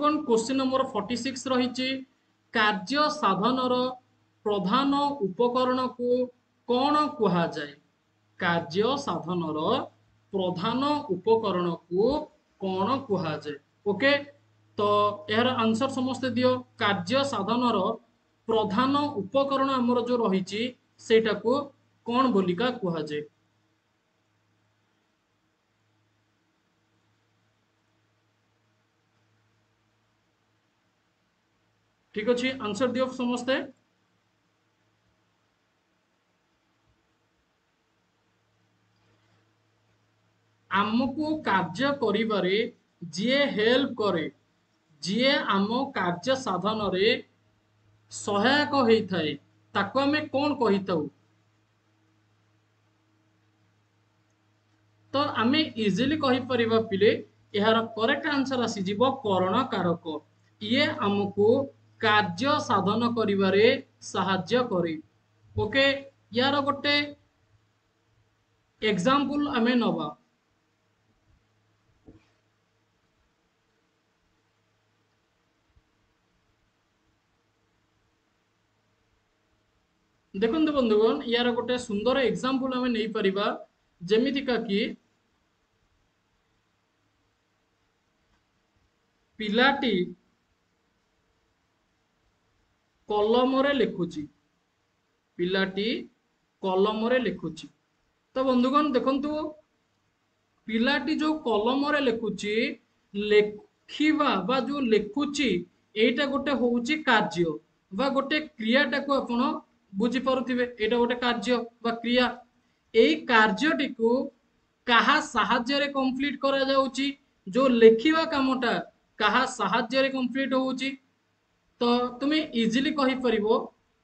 बंधुगण question number 46 रही कार्य साधनर प्रधान उपकरण को कौन कहा जाए। कार्य साधनर प्रधान उपकरण को कौन कहा जाए। ओके तो यार आंसर समस्ते दियो। कार्य साधनर प्रधान उपकरण आमर जो रही सेटा को कौन बोलिका कहा जाए। ठीक अच्छे आंसर दियो समस्ते। आमको कार्य करिबारे जे हेल्प करे जे आम कार्य साधन रे सहायक होता है ताको आमे कौन कही थाउ। तो आमे इजिली कहि परिबा पिले यार करेक्ट आंसर आसी जीवो करण कारक। ये आमको कार्य साधन करिबारे सहाय्य करे। ओके यार गोटे एग्जांपल आमे नबा। देखंतु बंधुगण यार गोटे सुंदर एग्जांपल आमे नहीं परिबा जेमितिका कि पिलाटी कलम रे लिखुची। पिलाटी कलम रे लिखुची। तो बंधुगण देखंतु पिलाटी जो कलम रे लिखुची लेखिबा बा जो लिखुची एटा गोटे होउची कार्य बा गोटे क्रियाटा को आपण बुझी पारुथिबे। एटा गोटे कार्य बा क्रिया। एई कार्यटी को काहा साहाय्य रे कंप्लीट करा जाउची। जो लेखिबा कामटा काहा साहाय्य रे कंप्लीट होउची। तो तुमे इजिली कहि परिबो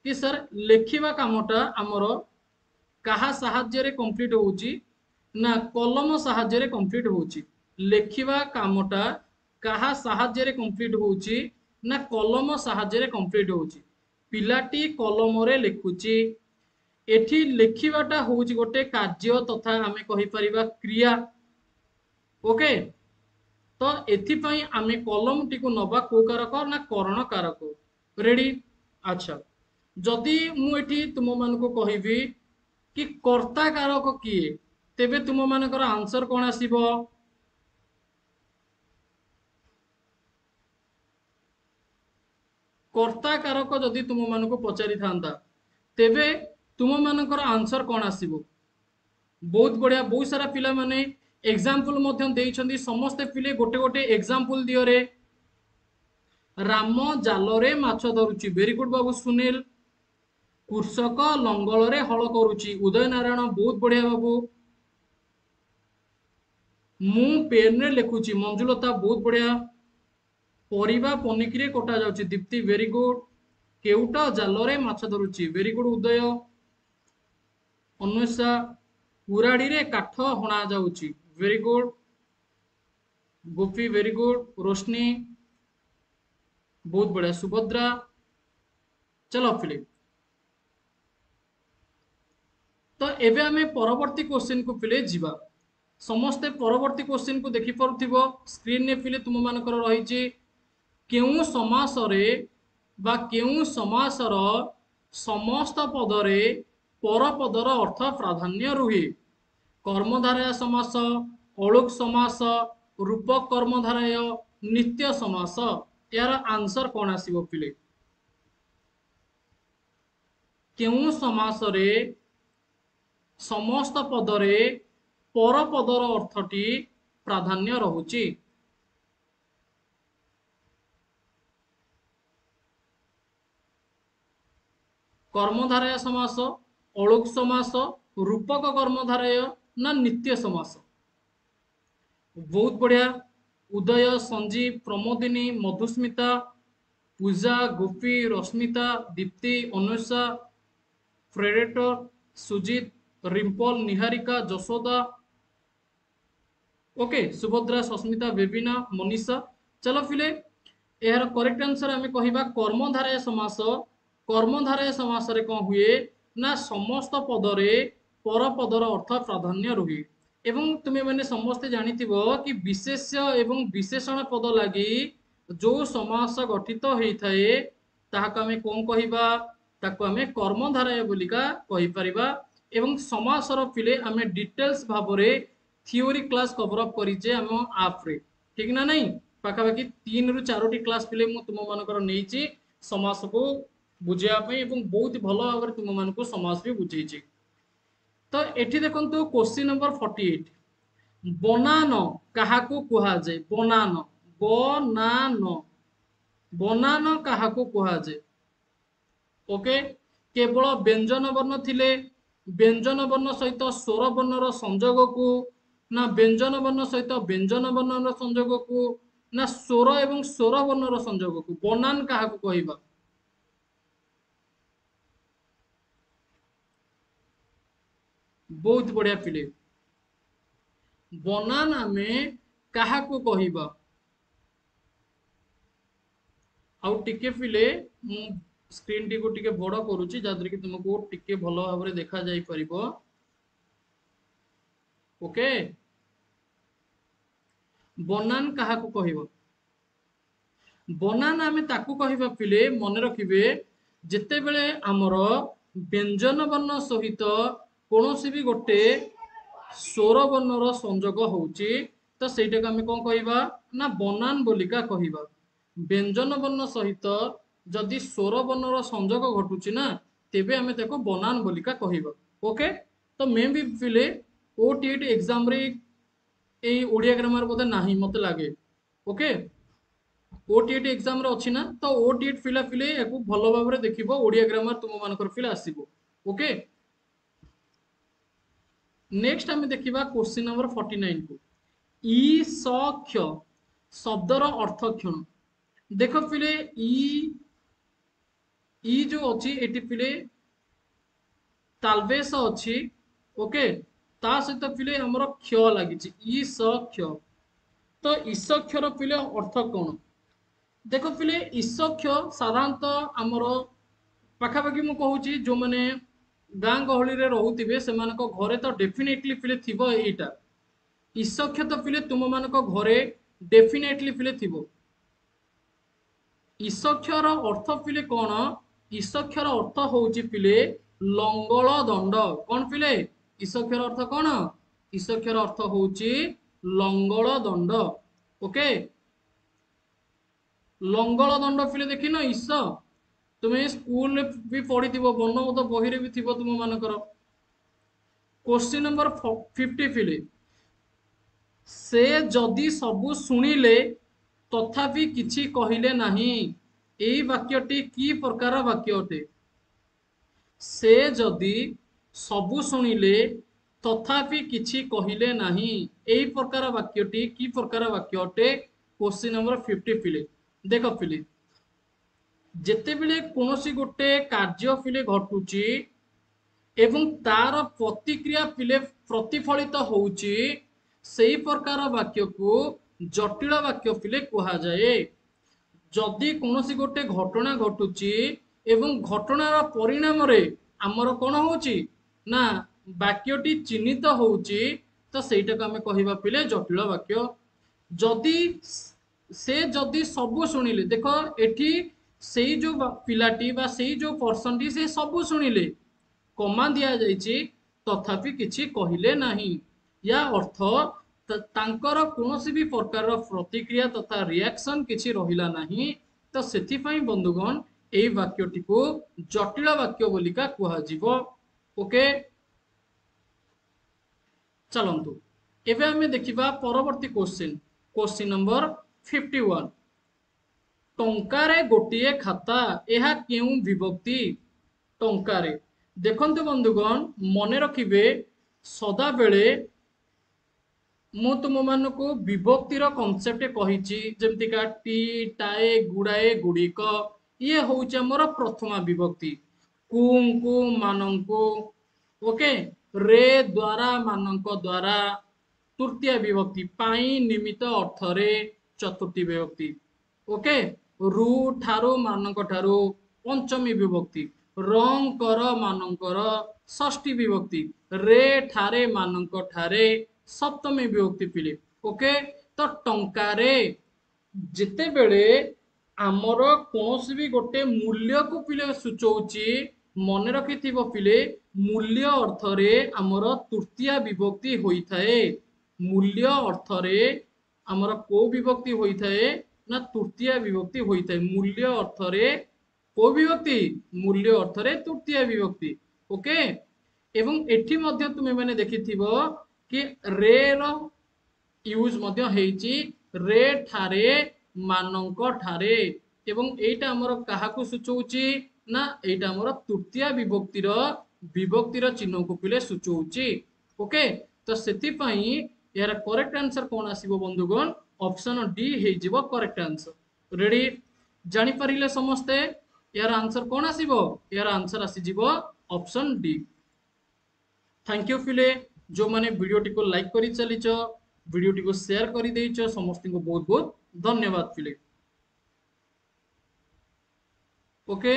कि सर लेखिबा कामटा हमरो काहा साहाय्य रे कंप्लीट होउची ना कलम साहाय्य रे कंप्लीट होउची। लेखिबा कामटा काहा साहाय्य रे कंप्लीट होउची ना कलम साहाय्य रे कंप्लीट होउची। पिलाटी कलम रे लिखुची। एठी लेखिबाटा होउची गोटे कार्य तथा आमे कहि परिबा क्रिया। ओके तो एथिपाई आमे कलम टिको नबा को कारक ना करण कारक। रेडी अच्छा जदि मु एठी तुम मानको कहिबी कि कर्ता कारक किए तेबे तुम मानकर आंसर कौन आसीबो। कर्ता कारक जदि तुम मानको पचारि थांता तेबे तुम मानकर आंसर कौन आसीबो। बहुत बढ़िया बहुत सारा पिला माने एग्जांपल मध्यम देइछंदी। समस्त पिले गोटे गोटे एग्जांपल दियो रे। राम जाल रे माछ धरुची। वेरी गुड बाबू सुनील। कृषक लंगल रे हल करूची। उदय नारायण बहुत बढ़िया बाबू। मु पेन रे लिखुची। मंजुलता बहुत बढ़िया। परिबा पनिकी रे कटा जाउची। Deepti very good. केउटा जाल रे माछ धरुची। वेरी गुड उदय। अन्वेषा कुराड़ी रे काठ हणा जाउची। वेरी गुड गोपी वेरी गुड। रोशनी बहुत बढ़िया। सुभद्रा चलो फिलिप। तो एबे हमें परवर्ती क्वेश्चन को पिले जीवा। समस्ते परवर्ती क्वेश्चन को देखि पारुथिबो स्क्रीन ने पिले तुम मानकर रहिची केउ समास रे बा केउ समासर समस्त पदरे परपदर अर्थ प्राधान्य रुहे। कर्मधारय समास अलोक समास रूपक कर्मधारय नित्य समास। यार आंसर कौन आसीबो पिले। केउ समास रे समस्त पदरे परपदर अर्थटी प्राधान्य रहुची। कर्मधारय समास अलोक समास रूपक कर्मधारय ना नित्य समास। बहुत बढ़िया। उदय संजीव प्रमोदिनी मधुस्मिता पूजा गोपी रश्मिता दीप्ति अन्वेषा फ्रेडेटर सुजीत रिंपल निहारिका जशोदा ओके सुभद्रा सस्मिता बेबिना मनीषा। चलो फिले यार करेक्ट आंसर आमे कहिबा कर्मधारय समास। कर्मधारय समास रे कोन हुए ना समस्त पदरे परपदर अर्थ प्राधान्य रुहे। एवं तुमे माने समस्ते जानिथिबो कि विशेष्य एवं विशेषण पद लागि जो समास गठित होता है ताहाको आमे कोन कहिबा ताको आमे कर्मधारय बोलिका कहि परिबा। एवं समासर पिले आमे डिटेल्स भाबरे थियोरी क्लास कवर अप करिचे आम आप रे ठीक ना नहीं पाखापाखि 3 रु 4टी क्लास पिले मु तुम मानकर नेइची समास को बुझिया पई एवं बहुत भलो भाबरे तुम मानको समास भी बुझेइची। तो एठी देखंतु क्वेश्चन नंबर 48 बनान काहाको कुहा जाय बनान बनान बनान काहाको कुहा जाय ओके केवल व्यंजन वर्ण थिले व्यंजन वर्ण सहित स्वर वर्णर संयोग को ना व्यंजन वर्ण सहित व्यंजन वर्णर संयोग को ना स्वर एवं स्वर वर्णर संयोग को बनान काहाको कहबा बहुत बढ़िया पिले बनान आमे काहाको कहबा आउ टिके पिले मु स्क्रीन टी को टिके बड़ करूची जादर कि तुमको टिके भलो भाबरे देखा जाई परिबो ओके बनान काहाको कहबा बनान आमे ताकू कहबा पिले मन रखिबे जेते बेले हमर व्यंजन वर्ण सहित कोनोसी भी गोटे स्वर वर्णर संयोग होउची तो सेटा को आमे कोन कहबा ना बनान बोलिका कहबा व्यंजन वर्ण सहित जदि स्वर वर्णर संयोग घटुची ना तेबे आमे ताको बनान बोलिका कहबा ओके। तो मे भी पिले ओटीईटी एग्जाम रे ए ओडिया ग्रामर बोधे नाही मते लागे ओके ओटीईटी एग्जाम रे अछि ना तो ओटीईटी फिला फिले याकू भलो भाबरे देखिबो ओडिया ग्रामर तुम मानकर फिला आसीबो ओके। नेक्स्ट आमे देखिबा क्वेश्चन नंबर 49 को ई स क्ष शब्दर अर्थ क्षण देखो पिले ई जो अछि एटी पिले तालबेस अछि ओके ता सहित पिले हमर क्ष लागिछि ई स क्ष तो ईसक्षर पिले अर्थ कोन देखो पिले ईसक्ष साधारणतः आमर पाखापाखि मु कहूची जो माने गाँ गहली रे रहुथिबे सेमानको घरे तो डेफिनेटली पिले थिबो एटा ईसक्ष तो पिले तुम मानको घरे डेफिनेटली पिले थिबो ईसक्षर अर्थ पिले कोन ईसक्षर अर्थ होउची पिले लंगल दंड कोन पिले ईसक्षर अर्थ कोन ईसक्षर अर्थ होउची लंगल दंड ओके लंगल दंड पिले देखिन ईश तुम्हें स्कूल भी पढ़ी थी वर्णबोध बही रे भी थी तुम मानकर क्वेश्चन नंबर 50 पिले से जदि सबु शुणिले तथापि किछि कहिले नाही एई वाक्यटी की प्रकार वाक्य अटे से जदि सबु शुणिले तथापि किछि कहिले नाही एई प्रकार वाक्यटी की प्रकार वाक्य अटे क्वेश्चन नंबर 50 पिले देख पिले जेते बेले कोनोसी गोटे कार्य पिले घटुची एवं तार प्रतिक्रिया पिले प्रतिफलित होउची सेई प्रकार वाक्य को जटिल वाक्य पिले कहा जाए जदि कोनोसी गोटे घटना घटुची एवं घटनार परिणाम रे आमर कोन होउची ना वाक्यटी चिन्हित होउची तो सेटा को हमें कहिबा पिले जटिल वाक्य जदि से जदि सबु शुणिले देखो एठी सेई जो पिलाटी बा सेई जो पर्सन टी से सबु शुणिले कमा दिया जाइछि तथापि किछि कहिले नाही या अर्थ तांकर कोनोसी भी प्रकार प्रतिक्रिया तथा रिएक्शन किछि रहिला नाही तो सेथि पई बंधुगण एई वाक्यटी को जटिल वाक्य बोलिका कुहा जीवो ओके। चलंतु एबे हमें देखिबा परवर्ती क्वेश्चन नंबर 51 टंकारे गोटिए खाता एहा केउ विभक्ति टंकारे देखंतु बंधुगण मने रखिबे सदा बेले मु तुम मानको विभक्तिर कॉन्सेप्ट कहिछि जेमति का टी टाए गुडाए गुडिक ये होउछ हमर प्रथमा विभक्ति कुंकु मानंकु ओके रे द्वारा मानंक द्वारा तृतीय विभक्ति पाई निमित्त अर्थरे चतुर्थी विभक्ति ओके रु ठारू मानक ठारू पंचमी विभक्ति रंग कर मानकर षष्ठी विभक्ति रे ठारे मानक ठारे सप्तमी विभक्ति पिले ओके। तो टंकारे जिते बेले आमर कौन भी गोटे मूल्य को पिले सूचौची मन रखि पिले मूल्य अर्थ रे आमर तृतीया विभक्ति होता है। मूल्य अर्थ रे आमर को विभक्ति होता है ना तृतीया विभक्ति होता है। मूल्य अर्थ रे को विभक्ति मूल्य अर्थ रे तृतीया विभक्ति। ओके एवं एठी मध्य तुमे माने देखिथिबो कि रे रो यूज मध्य हेची रे ठारे मानक ठारे एवं एटा हमर काहाकू सूचौची ना एटा हमर तृतीया विभक्तिर चिन्ह को पिले सूचौची। ओके तो सेति पई यार करेक्ट आंसर कोन आसीबो बंधुगण ऑप्शन डी हे जिवो करेक्ट आंसर। रेडी जानि परिले समस्ते यार आंसर कोन आसीबो यार आंसर आसी जिवो ऑप्शन डी। थैंक यू फिले जो माने वीडियो टी को लाइक करी चलीच वीडियो टी को शेयर कर देइछ समस्त को बहुत बहुत धन्यवाद फिले। ओके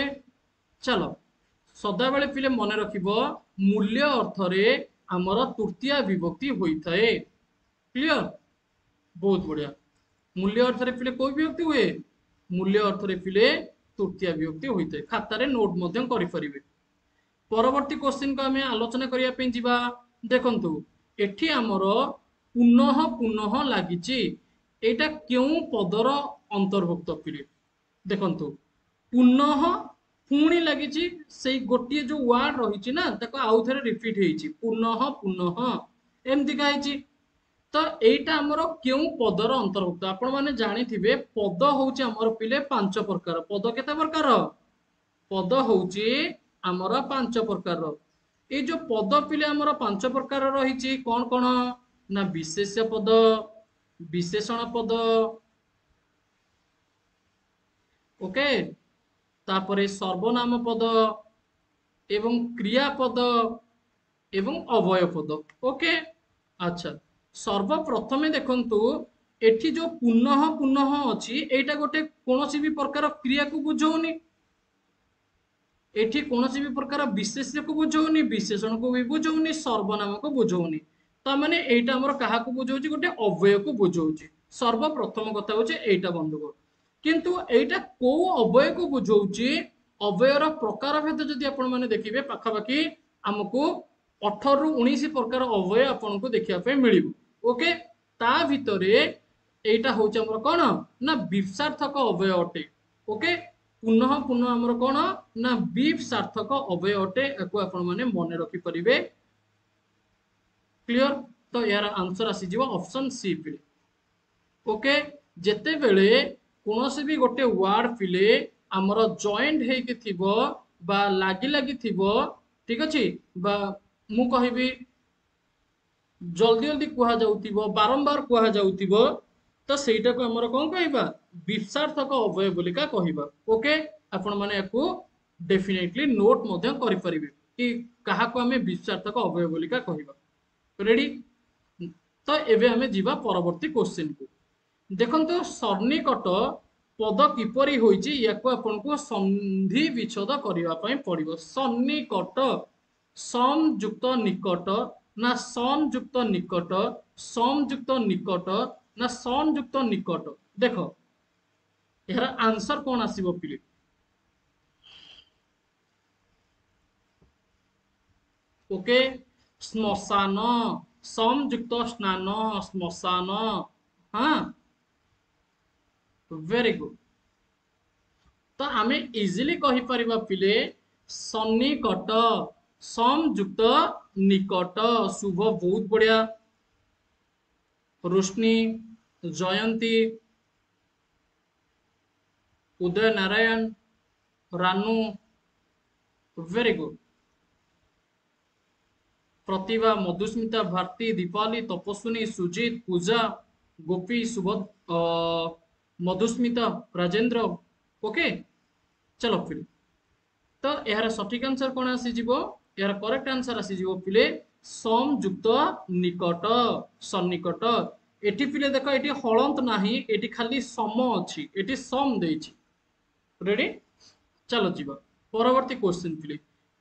चलो सदा बेले फिले मन रखिबो मूल्य अर्थ रे हमर तृतीया विभक्ति होइथा है। क्लियर बहुत बढ़िया। मूल्य अर्थ रे फिले कोई विभक्ति हुए मूल्य अर्थ रे फिले तृतीया विभक्ति होइथा है। खाता रे नोट मध्यम करि परिबे। परवर्ती क्वेश्चन को आमे आलोचना करिया पे जिबा। देखंतु एठी हमर पुनः पुनः लागिची एटा क्यों पदर अंतर्भुक्त फिले देखंतु पुनः पुणी लगी से गोटे जो वार्ड रही ना ताको आउ थे रिपीट होती पुनः पुनः एमती कही। तो एटा हमर क्यों पदर अंतर्भुक्त आपण माने जानिथिबे पद होउची हमर पिले पांच प्रकार। पद केते प्रकार पद होउची हमर पांच प्रकार। ए जो पद पिले हमर पांच प्रकार रही कौन कौन ना विशेष्य पद विशेषण पद ओके तापरे सर्वनाम पद एवं क्रियापद एवं अवय पद। ओके अच्छा सर्वप्रथमे देखंतु एठी जो पुनः पुनः अछि एटा गोटे कोनोसी भी प्रकार क्रिया को बुझौनी एठी कोनोसी भी प्रकार विशेष्य को बुझौनी विशेषण को भी बुझौनी सर्वनाम को बुझौनी। ता माने एटा हमर काहा को बुझौची गोटे अवय को बुझौची। सर्वप्रथम कथा होचे एटा बंधुगण किंतु एटा को अवय को बुझौची अवयर प्रकार भेद जदि आपण माने देखिबे पाखापाखि हमको 18 रु 19 प्रकार अवय आपण को देखिया पे मिलिबो। ओके ता भितरे एटा होचे हमर कोन ना विपसार्थक अवय अटे। ओके पुनः पुनः हमर कोन ना विपसार्थक अवय अटे एको आपण माने मने रखि परिबे। क्लियर तो यार आंसर आसी जीवो ऑप्शन सी फिले। ओके जेते बेले कोनोसी भी गोटे वर्ड फिले हमर जॉइंट हे के थिबो बा लागी लागी थिबो ठीक अछि बा मु कहिबी जल्दी जल्दी कुहा जाउथिबो बारंबार कुहा जाउथिबो तो सेटा को हमर कोन कहिबा विपसार्थक अवय बोलिका कहिबा। ओके आपण माने एको डेफिनेटली नोट मध्य करि परिबे कि काहा को हमें विपसार्थक अवय बोलिका कहिबा। रेडी तो एबे हमें जीवा परवर्ती क्वेश्चन को। देखंतु सन्निकट पद किपरि होइची याको आपण को संधि विच्छेद करिवा पई पड़िबो। सन्निकट संयुक्त निकट ना संयुक्त निकट संयुक्त निकट ना संयुक्त निकट। देखो यार आंसर कौन आसीबो पिले ओके श्मशान संयुक्त स्नान श्मशान। हाँ वेरी गुड तो आमे इजिली कहि परिबा पिले सन्निकट संयुक्त निकट। शुभ बहुत बढ़िया रोशनी जयंती उदय नारायण रानू वेरी गुड प्रतिभा मधुस्मिता भारती दीपाली तपस्विनी सुजीत पूजा गोपी सुबोध मधुस्मिता राजेंद्र। ओके चलो फिर तो यार सठिक आंसर कौन आसी जीवो यार करेक्ट आंसर आसी जीवो पिले संयुक्त निकट सन्निकट। एटी पिले देखो एटी हलंत नाही एटी खाली सम अछि एटी सम देछि। रेडी चलो जीवा परवर्ती क्वेश्चन पिले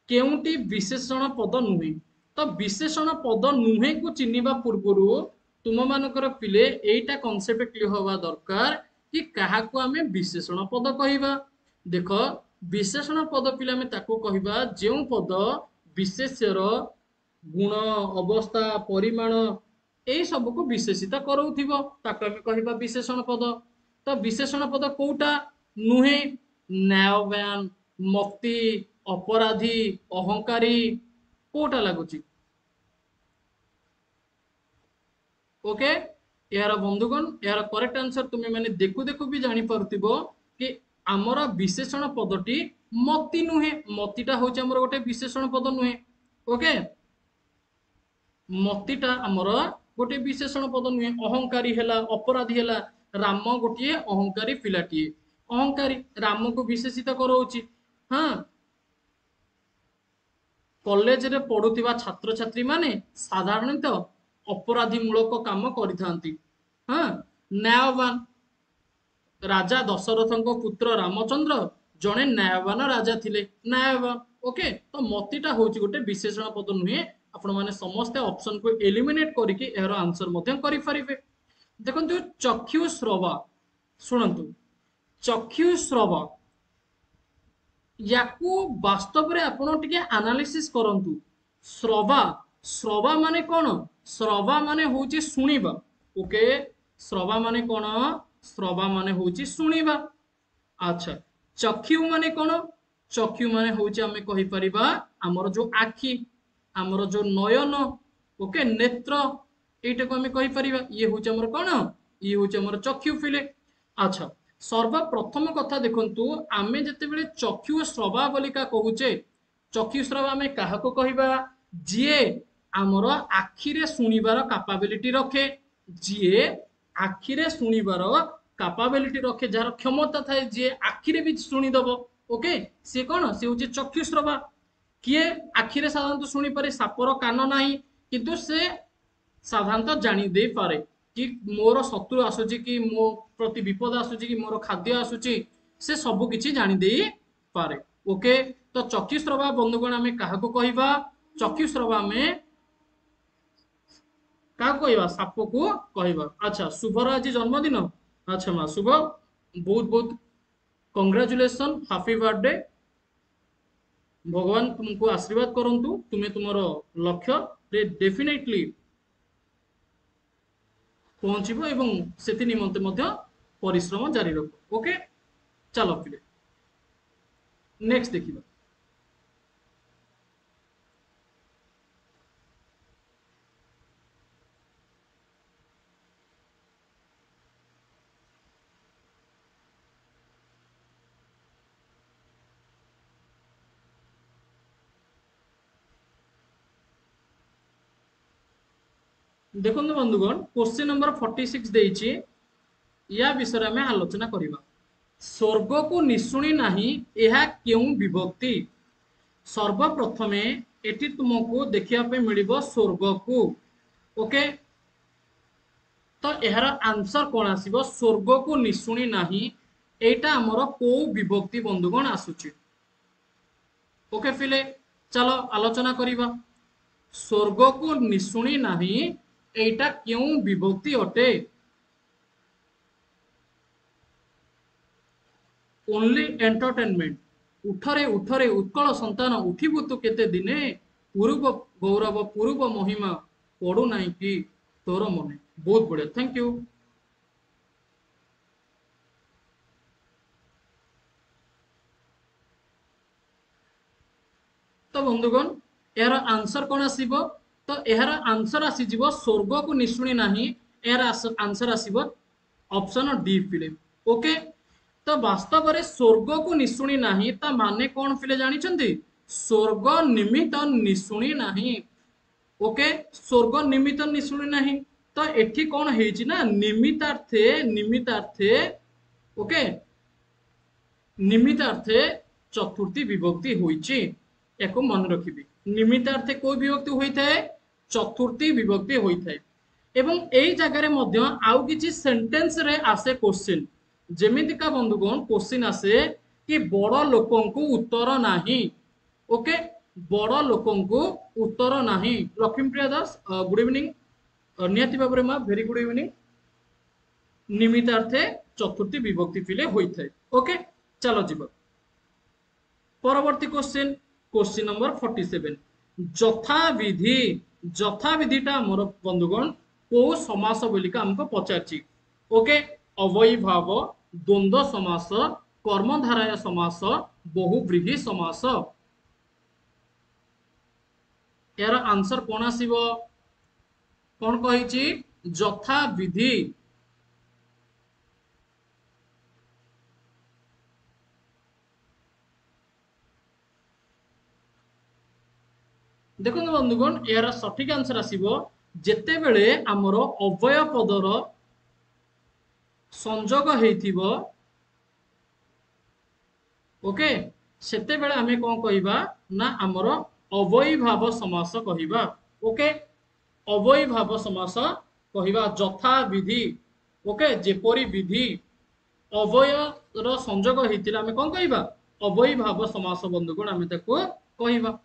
केउटी विशेषण पद नुहे। तो विशेषण पद नुहे को चिन्हिबा पूर्वरु तुम मानकर पिले एटा कांसेप्ट क्लियर होवा दरकार कि काहाकू आमे विशेषण पद कहिबा। देख विशेषण पद पिला आमे ताकू कहिबा जेउ पद विशेष्यर गुण अवस्था परिमाण एई सब को विशेषित करौथिबो ताकू आमे कहिबा विशेषण पद। तो विशेषण पद कोउटा नुहे न्यायवान मक्ति अपराधी अहंकारी कोउटा लागुची ओके यार बंधुगण यार करेक्ट आंसर तुम्हें मैंने देखु देखु भी जानी पारुथिबो कि आमर विशेषण पदटी मति नुहे मतिटा होचे आमर गोटे विशेषण पद नुहे ओके मतिटा आमर गोटे विशेषण पद नुहे अहंकारी हेला अपराधी हेला राम गोटे अहंकारी पिलाटीए अहंकारी राम को विशेषित करौची हाँ कॉलेज रे पढ़ुथिबा छात्र छात्री माने साधारणतः अपराधी मूलक काम करिथांती हाँ न्यायवान राजा दशरथଙ୍କ पुत्र रामचंद्र जड़े न्यायवान राजा थिले न्यायवान ओके तो मतिटा होची गोटे विशेषण पद नुहे आपण माने समस्त ऑप्शन को एलिमिनेट करके एहर आंसर मध्य करि परिबे देखंतु चक्षु श्रवा सुनंतु चक्षु श्रवा याकू वास्तव रे आपण टिके एनालिसिस करंतु श्रवा श्रवा माने कोन श्रवा माने होची सुनिबा ओके श्रवा माने कोन श्रवा माने होची सुनिबा अच्छा चक्षु माने कोन चक्षु माने होची हमें कहि परिबा हमर जो आखी हमर जो नयन ओके नेत्र एटा को हमें कहि परिबा ये होची हमर कोन ये होची हमर चक्षु फिले अच्छा सर्वप्रथम कथा देखंतु आमे जते बेले चक्षु श्रवा बलिका कहूचे चक्षु श्रवा आमे काहाको कहिबा जिए आमर आखिरे सुनिबार कैपेबिलिटी रखे जिए आखिरे सुनिबार कैपेबिलिटी रखे जार क्षमता थाए जे आखिरे भी सुनी दबो ओके से कोन से होचे चक्षु श्रवा किए आखिरे साधारणतः सुनी पारे सापर कान नाही किंतु से साधारणतः जानी दे पारे कि मोर शत्रु आसुची कि मो प्रति विपद आसुची कि मोर खाद्य आसुची से सब किछि जानी दे पारे ओके तो चक्षु श्रवा बंधुगण आमे काहाको कहिबा चक्षु श्रवा में का कहबा साप को कहबा अच्छा शुभर आज जन्मदिन अच्छा मां शुभ बहुत बहुत कांग्रेचुलेशन हैप्पी बर्थडे भगवान तुमको आशीर्वाद करंतु तुम्हें तुमरो लक्ष्य रे डेफिनेटली पहुंचबो एवं सेति निमंते मध्य परिश्रम जारी रखो ओके चलो फिर नेक्स्ट देखिबा देखो बंधुगण क्वेश्चन नंबर 46 देइछि या विषय में आलोचना करिबा स्वर्ग को निशुणी नाही एहा केउ विभक्ति सर्वप्रथमे एटी तुमको देखिया पे मिलिबो स्वर्ग को ओके तो एहार आंसर कोन आसीबो स्वर्ग को निशुणी नाही एटा हमर को विभक्ति बंधुगण आसुछि ओके फिले चलो आलोचना करिबा स्वर्ग को निशुणी नाही एटा क्यों विभक्ति अटे ओनली एंटरटेनमेंट उठरे उठरे उत्कल संतान उठिबु तु केते दिने पूर्व गौरव पूर्व महिमा पड़ू नाही कि तोर मने बहुत बढ़िया थैंक यू तो बंधुगण यार आंसर कौन आसीबो तो यार आंसर आसी जीवो स्वर्ग को निशुणी नाही यार आंसर आसीबो ऑप्शन डी फिले ओके तो वास्तव रे स्वर्ग को निशुणी नाही ता माने कौन फिले जानी चंदी स्वर्ग निमित्त निशुणी नाही ओके स्वर्ग निमित्त निशुणी नाही तो एठी कौन हेची ना निमित्तार्थे ओके निमित्तार्थे चतुर्थी विभक्ति होईची एको मन रखिबी निमित्तार्थे कोई विभक्ति होइथाय चतुर्थी विभक्ति होइथाय एवं एई जगह रे मध्य आउ किछि सेंटेंस रे आसे क्वेश्चन जेमितिका बंधुगण क्वेश्चन आसे कि बड़ लोकंकु उत्तर नाही ओके बड़ लोकंकु उत्तर नाही लक्ष्मीप्रिया दास गुड इवनिंग नियति बाबरे मा वेरी गुड इवनिंग निमित्तार्थे चतुर्थी विभक्ति फिले होइथाय। ओके चलो जीव परवर्ती क्वेश्चन क्वेश्चन नंबर 47 यथाविधि यथाविधिटा हमर बंधुगण को समास बोलिका हमको पचारची। ओके अवयभाव द्वंद्व समास कर्मधारय समास बहुव्रीहि समास यार आंसर कौन आसीबो कौन कहिची यथाविधि देखो बंधुगण यार सठिक आंसर आसीबो जेते बेले हमर अव्यय पदर संजोग हेइथिबो ओके सेते बेले आमे कोन कहिबा ना हमर अवयभाव समास कहिबा। ओके अवयभाव समास कहिबा यथा विधि ओके जेपरि विधि अवय रो संजोग हेतिला आमे कोन कहिबा अवयभाव समास बंधुगण आमे ताको कहिबा।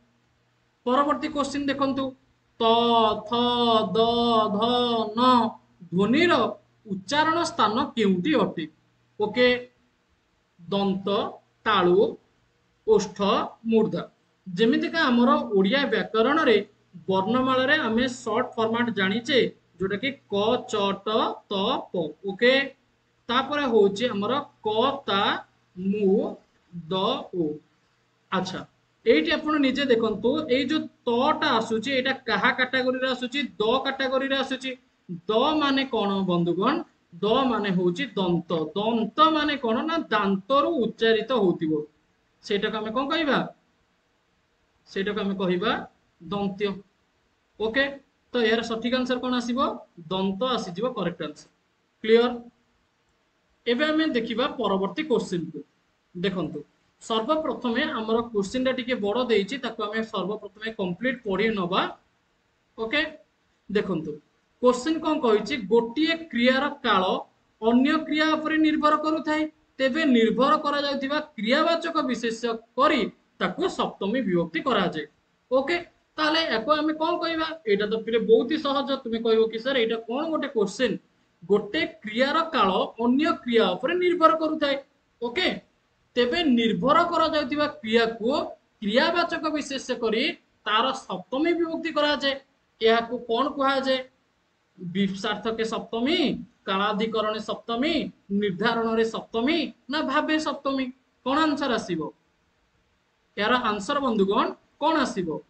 परवर्ती क्वेश्चन देखंतु त थ द ध न ध्वनिर उच्चारण स्थान केउटी अटे। ओके दंत तालु ओष्ठ मूर्धा जेमितिका हमर ओडिया व्याकरण रे वर्णमाला रे आमे शॉर्ट फॉर्मेट जानिचे जोटा कि क च ट त प। ओके तापरे होचे हमर क ता मु द ओ। अच्छा एइटी आपण निजे देखंतु ए जो तटा आसुची एटा कहा कैटेगरी रे आसुची द कैटेगरी रे आसुची। द माने कोन बंधुगण द माने होची दंत दंत माने कोन ना दांतरु उच्चारित होतिबो सेटा को हमें कोन कहिबा सेटा को हमें कहिबा दंत्य। ओके तो यार सठिक आंसर कोन आसीबो दंत आसीजिबो करेक्ट आंसर। क्लियर एबे हमें देखिबा परवर्ती क्वेश्चन को देखंतु सर्वप्रथमे हमर क्वेश्चन टा टिके बड़ देइछि ताको हमें सर्वप्रथमे कंप्लीट पढि नबा। ओके देखंतु क्वेश्चन कोन कहिछि गोटिए क्रियार काल अन्य क्रिया उपरे निर्भर करूथाय तेबे निर्भर करा जाउतिबा क्रियावाचक विशेष्य करी ताको सप्तमी विभक्ति करा जाय। ओके ताले एको हमें कोन कहिबा एटा तो फिर बहुत ही सहज तुमे कहबो कि सर एटा कोन गोटे क्वेश्चन गोटे क्रियार काल अन्य क्रिया उपरे निर्भर करूथाय। ओके तेबे निर्भर करा जाउतिबा क्रिया को क्रियावाचक विशेष्य करी तार सप्तमी विभक्ति करा जाय। एहा को कोन कहा जाय विसार्थक सप्तमी कालाधिकरण सप्तमी निर्धारण रे सप्तमी ना भावे सप्तमी कोन आंसर आसीबो यार आंसर बंधुगण कोन आसीबो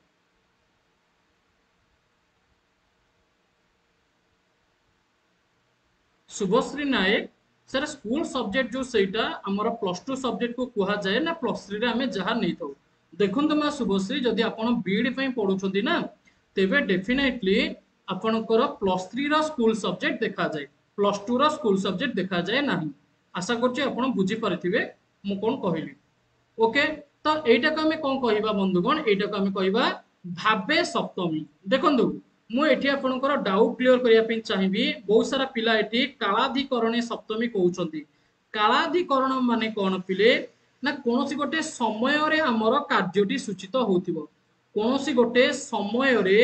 शुभश्री नायक सर स्कूल सब्जेक्ट जो सेटा हमर +2 सब्जेक्ट को कहा जाए ना +3 रे हमें जहां नहीं थाउ देखंतु मा शुभश्री जदि आपण बीडी पई पढुछंती ना तेबे डेफिनेटली आपणकर +3 रो स्कूल सब्जेक्ट देखा जाए +2 रो स्कूल सब्जेक्ट देखा जाए नाही। आशा करछि आपण बुझी पारथिबे मु कोन कहिली। ओके तो एटा को हमें कोन कहिबा बंधुगण एटा को हमें कहिबा भावे सप्तमी। देखंतु मु एठी आपणकर डाउट क्लियर करिया पे चाहिबी बहुत सारा पिला एठी कालाधिकरणी सप्तमी कहउछंती कालाधिकरण माने कोन पिले ना कोनोसी गोटे समय रे हमर कार्यटी सूचित होतिबो कोनोसी गोटे समय रे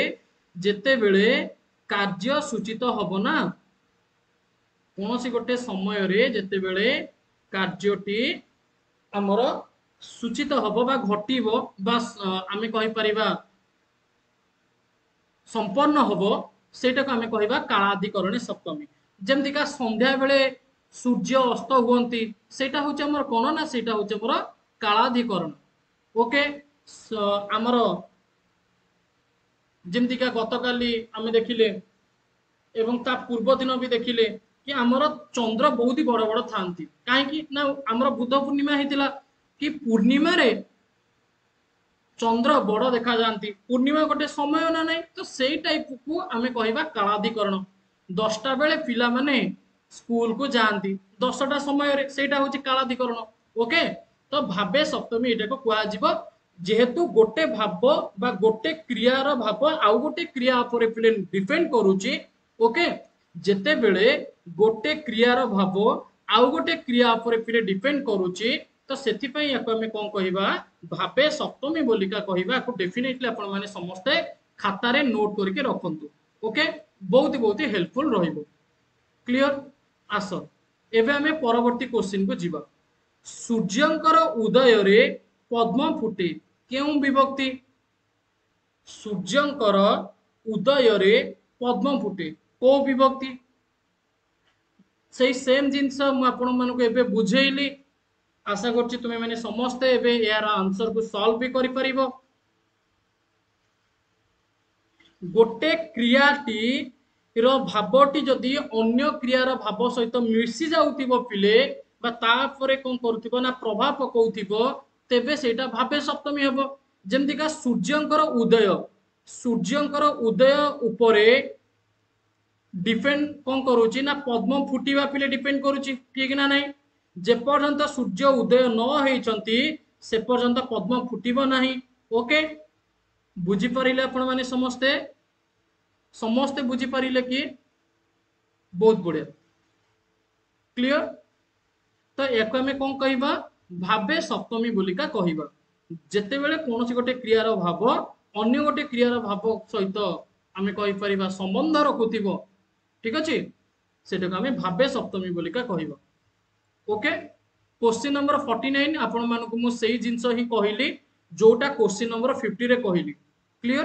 जेते बेले कार्य सूचित हबो ना कोनोसी गोटे समय रे जेते बेले कार्यटी हमर सूचित हबो बा घटिबो बा आमे कहि परिबा संपन्न हबो सेटा को हमें कहिबा कालाधिकरणी सप्तमी। जेमति का संध्या बेले सूर्य अस्त हुअंती सेटा होचे हमर कोन ना सेटा होचे हमर कालाधिकरण। ओके हमर जेमति का गतकाली आमे देखिले एवं ता पूर्व दिन भी देखिले कि हमर चंद्र बहुत ही बड़ बड़ थांती काहे कि ना हमर बुध पूर्णिमा हेतिला कि पूर्णिमा रे चंद्र बड़ देखा जाती पूर्णिमा गोटे समय ना नहीं तो सेई टाइप को आमे कहिबा कालाधिकरण 10टा बेले पिला माने स्कूल को जाती 10टा समय रे सेटा होची कालाधिकरण। ओके तो भावे सप्तमी एटा को कुआ जिवो जेहेतु गोटे भाव बा गोटे क्रियार भाव आउ गोटे क्रिया उपरे पिले डिपेंड करूची। ओके जेते बेले गोटे क्रियार भाव आउ गोटे क्रिया उपरे पिले डिपेंड करूची तो सेति पई याको हमें कोन कहिबा भावे सप्तमी बोलिका कहिबा को डेफिनेटली आपण माने समस्त खाता रे नोट करके रखंतु। ओके बहुत बहुत हेल्पफुल रहिबो। क्लियर आसो एबे आमे परवर्ती क्वेश्चन को जीवा। सूर्यंकर उदय रे पद्म फुटे केउं विभक्ति? सूर्यंकर उदय रे पद्म फुटे को विभक्ति? सेही सेम जिनस मु आपण मानको एबे बुझेइली। आशा करछि तुमे माने समस्ते एबे यार आंसर को सॉल्व भी करि परिबो। गोटे क्रियाटी रो भावटी जदि अन्य क्रियार भाव सहित मिसी जाउतिबो पिले बा तापरे कोन करूतिबो ना प्रभाव पकाउतिबो तेबे सेटा भावे सप्तमी हेबो। जेमतिका सूर्यंकर उदय, सूर्यंकर उदय उपरे डिपेंड कौन करूची ना पद्म फुटिबा पिले डिपेंड करूची, ठीक ना नहीं? जे पर्यंत सूर्य उदय न होइचंती से पर्यंत पद्म फुटिबो नाही। ओके, बुझी परिले आपण माने समस्ते? समस्ते बुझी परिले कि? बहुत बढ़िया, क्लियर। तो एक आमे कोन कहिबा? भावे सप्तमी बोलिका कहिबा। जेतेबेले कोनोसी गोटे क्रियार भाव अन्य गोटे क्रियार भाव सहित आमे कहि परिबा संबंध रखुतिबो, ठीक अछि, सेटाको आमे भावे सप्तमी बोलिका कहिबा। ओके, क्वेश्चन नंबर 49 आपण मानको मु सेही जिंस ही कहिली जोटा क्वेश्चन नंबर 50 रे कहिली, क्लियर।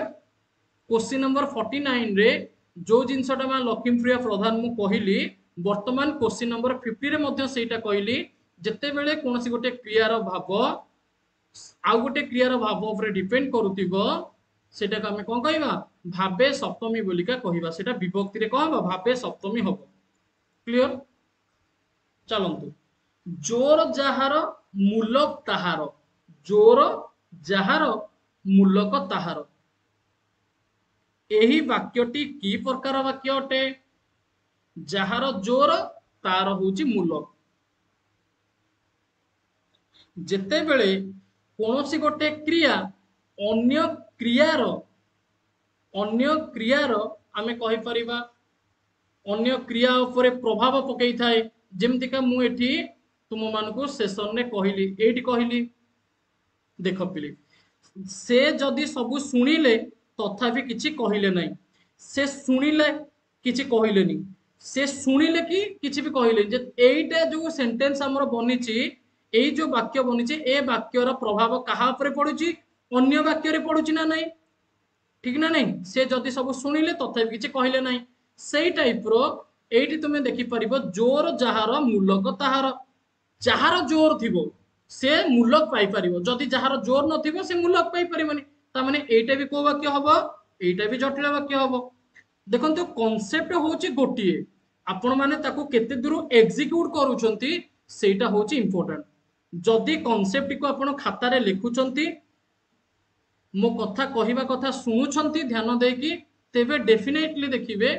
क्वेश्चन नंबर 49 रे जो जिनसटा मा लक्ष्मीप्रिया प्रधान मु कहिली वर्तमान क्वेश्चन नंबर 50 रे मध्ये सेटा कहिली जेतेबेले कोनोसी गोटे क्रियार भाव आउ गोटे क्रियार भाव ऊपर डिपेंड करूतिबो सेटाको आमे कोन कहिबा? भावे सप्तमी बोलिका कहिबा। सेटा विभक्ति रे कहबा भावे सप्तमी हबो, क्लियर। चलंतु, जोर जाहार मूलक ताहार, जोर जाहार मूलक ताहार, एही वाक्यटी की प्रकार वाक्य अटे? जाहार जोर तार होची मूलक। जेतेबेले कोनोसी गोटे क्रिया अन्य क्रियार आमे कहि परिबा अन्य क्रिया उपरे प्रभाव पकई थाए। जेमतिका मु एठी तुम मानको सेशन रे कहिली, एठी कहिली देख पिले से जदि सबु सुनिले तथापि किछि कहिले नाही, से सुनिले किछि कहिलेनी, से सुनिले कि किछि भी कहिले जे एइटा जो सेंटेंस हमर बनिछि एई जो वाक्य बनिछि ए वाक्यर प्रभाव कहा उपरे पडुछि? अन्य वाक्य रे पडुछि ना नाही, ठीक ना नहीं? से जदि सब शुणिले तथापि किछि कहिले नाही सेई टाइप रो एठी तुमे देखि परिबो जोर जाहार मूलक ताहार। जाहार जोर थिबो से मूलक पाई परिबो, जदि जाहार जोर नथिबो से मूलक पाई परिबोनी। ता माने एटा भी को वाक्य हबो? एटा भी जटिल वाक्य हबो। देखंतु कांसेप्ट होची गोटिए, आपण माने ताको केते दूर एग्जीक्यूट करूचंती सेटा होची इंपोर्टेंट। जदि कांसेप्ट को आपण खाता रे लिखुचंती मो कथा कहिबा कथा शुणुछंती ध्यान देकी तेबे डेफिनेटली देखिबे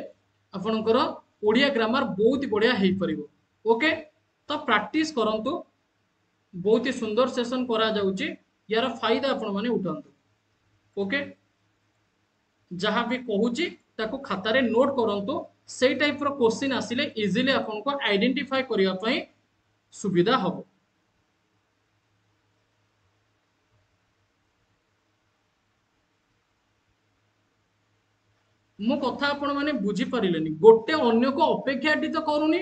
आपनकर ओडिया ग्रामर बहुत बढ़िया हेई परिबो। ओके, तो प्रैक्टिस करंतु, बहुत ही सुंदर सेशन करा जाउची, यार फायदा आपण माने उठांतु। ओके, जहां भी कहूची ताको खाता रे नोट करंतु, सेई टाइप रो क्वेश्चन आसिले इजीली आपनको आइडेंटिफाई करिया पई सुविधा हबो। मो कथा आपण माने बुझी परिलेनी, गोटे अन्य को अपेक्षा टी तो करूनी,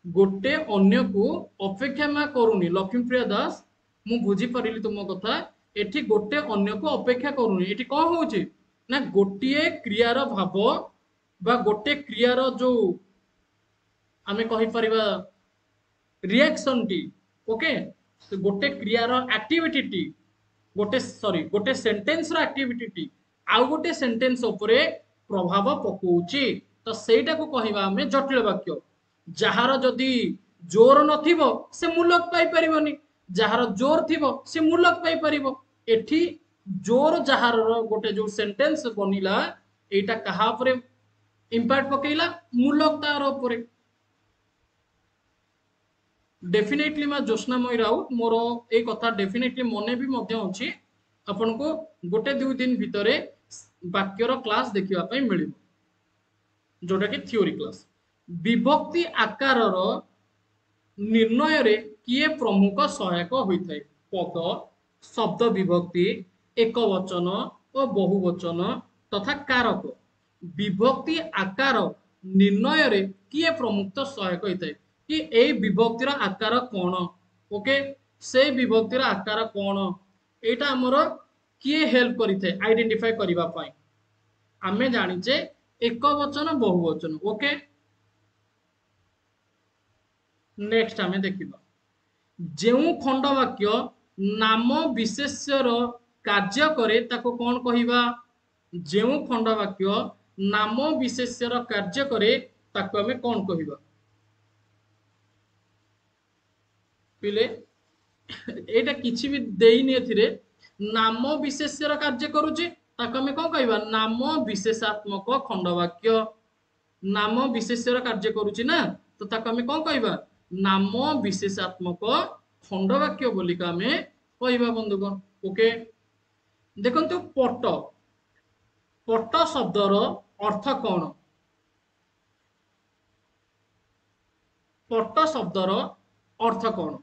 गोटे अन्य को अपेक्षा मा करूनी। लक्ष्मीप्रिया दास मु बुझी परिली तुम कथा, एठी गोटे अन्य को अपेक्षा करूनी। एठी कोन होउची ना गोटिए क्रियार भाव बा गोटे क्रियार जो आमे कहि परिबा रिएक्शन टी, ओके, तो गोटे क्रियार एक्टिविटी टी गोटे सेंटेंस रो एक्टिविटी टी आउ गोटे सेंटेंस उपरे प्रभाव पकाउची, तो सेटा को कहिबा हमें जटिल वाक्य। जहार जदि जोर नथिबो से मूलक पाई परिबोनी, जहार जोर थिबो से मूलक पाई परिबो। एठी जोर जहार गोटे जो सेंटेंस बनिला एटा कहा उपरे इंपैक्ट पकेइला? मूलक तार उपरे। डेफिनेटली मा ज्योत्स्नामयी राउत मोर ए कथा डेफिनेटली मने भी मध्य अछि। आपनको गोटे दु दिन भितरे वाक्यर क्लास देखिबा पई मिलिबो जोटा कि थ्योरी क्लास। विभक्ति आकार निर्णय रे किए प्रमुख सहायक होइथाय? पद, शब्द विभक्ति, एक वचन और बहुवचन तथा कारक। विभक्ति आकार निर्णय रे किए प्रमुख सहायक होइथाय? कि एई विभक्तिर आकार कौन। ओके, से विभक्तिर आकार कौन, एटा हमर किए हेल्प करिथे आइडेंटिफाई करिबा पई। आमे जानिचे एक वचन बहुवचन। ओके, नेक्स्ट आमे देखिबा जेउ खंड वाक्य नाम विशेष्यर कार्य करे ताको कौन कहिबा। जेउ खंड वाक्य नाम विशेष्यर कार्य करे ताको आमे कौन कहिबा। पिले एटा किछि भी देइनी एथिरे, नाम विशेष्यर कार्य करूची ताको आमे कौन कहिबा, नाम विशेषात्मक खंड वाक्य। नाम विशेष्यर कार्य करूची ना, तो ताको आमे कौन कहिबा, नाम विशेषात्मक खंड वाक्य बोलिका आमे कहिबा बंधुगण। ओके, देखंतु पट, पट शब्दर अर्थ कौन। पट शब्दर अर्थ कौन।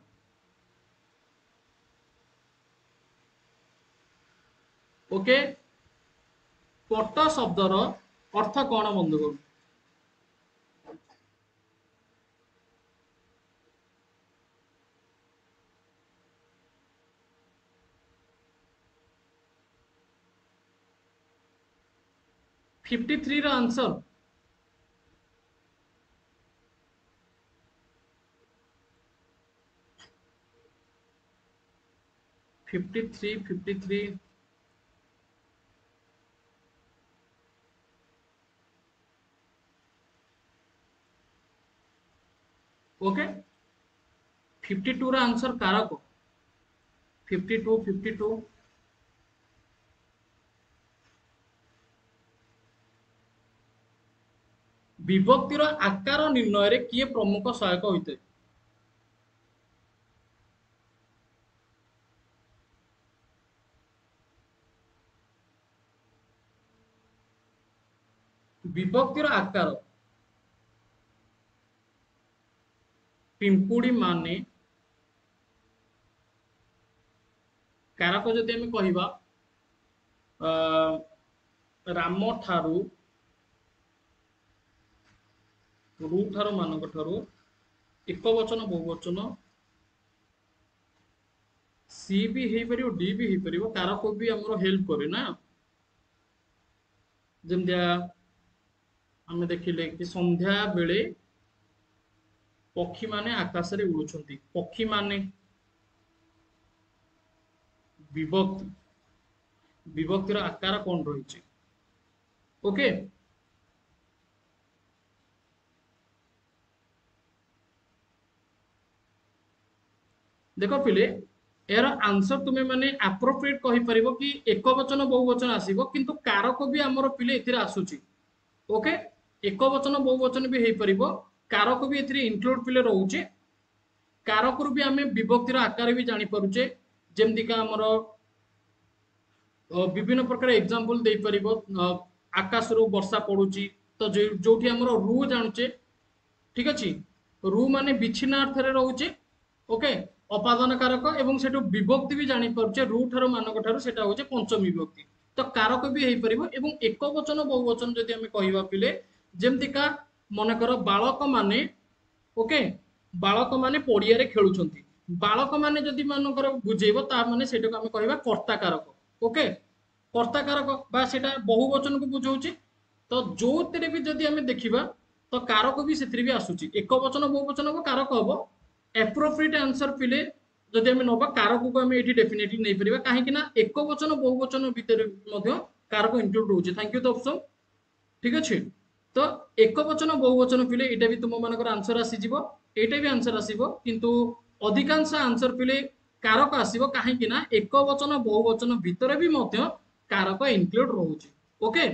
ओके, पट शब्दर अर्थ कौन बंधुगण। Fifty three row answer fifty three. Okay, 52 रा आंसर कारक। 52 52 विभक्तिर आकार निर्णय रे किए प्रमुख सहायक होइते। विभक्तिर आकार पिंपुड़ी माने कारक जदि आमे कहिबा राम ठारू रू ठारू मानक ठारू एक वचन बहुवचन सी भी हेई परियो डी भी हेई परियो, कारक भी हमरो हेल्प करे ना। जेमदिया आमे देखिले कि संध्या बेले पक्षी माने आकाश रे उड़ुछंती। पक्षी माने विभक्ति, विभक्तिर आकार कौन रही। ओके, देख पिले यार आंसर तुम्हें माने एप्रोप्रिएट कहि परिबो कि एक वचन बहुवचन आसीबो, किंतु कारक भी हमर पिले एथिरे आसुची। ओके, एक वचन बहुवचन भी हेई परिबो, कारक भी एथिरे इंक्लूड पिले रहउची। कारक रु भी आमे विभक्तिर आकार भी जानि परुचे। जेमति का हमर विभिन्न प्रकार एग्जांपल दे परिबो। आकाश रु वर्षा पडुची, तो जोठी हमर रु जानुचे, ठीक अछि। रु माने बिछिना अर्थ रे रहउची। ओके, अपादान कारक एवं सेटु विभक्ति भी जानि परुचे। रु ठारो मानक ठारो सेटा होचे पंचमी विभक्ति। तो कारक भी हेई परिबो एवं एक वचन बहुवचन जदि हमें कहिबा पिले जेमति का मन कर बालक माने। ओके, बालक माने पड़िया रे खेलुछंती। बालक माने जदि मन कर बुझेइबो ता माने सेटाको हमें कहिबा कर्ता कारक। ओके, कर्ता कारक बा सेटा बहुवचन को बुझौची। तो जोथिरे भी जदि हमें देखिबा तो कारक भी सेथिरे भी आसुची। एक वचन बहुवचन को कारक हबो। एप्रोप्रिएट आंसर पिले जदि हमें नबा कारक को हमें एठी डेफिनेटली नै परिबा, काहे कि ना एक वचन बहुवचन भितर मध्य कारक इंक्लूड होउची। थैंक यू द ऑप्शन, ठीक अछि। तो एक वचन बहुवचन पिले एटा भी तुम मानकर आंसर आसी जिवो, एटा भी आंसर आसीबो, किंतु अधिकांश आंसर पिले कारक आसीबो, काहे कि ना एक वचन बहुवचन भितर भी मध्य कारक इंक्लूड रहउची। ओके,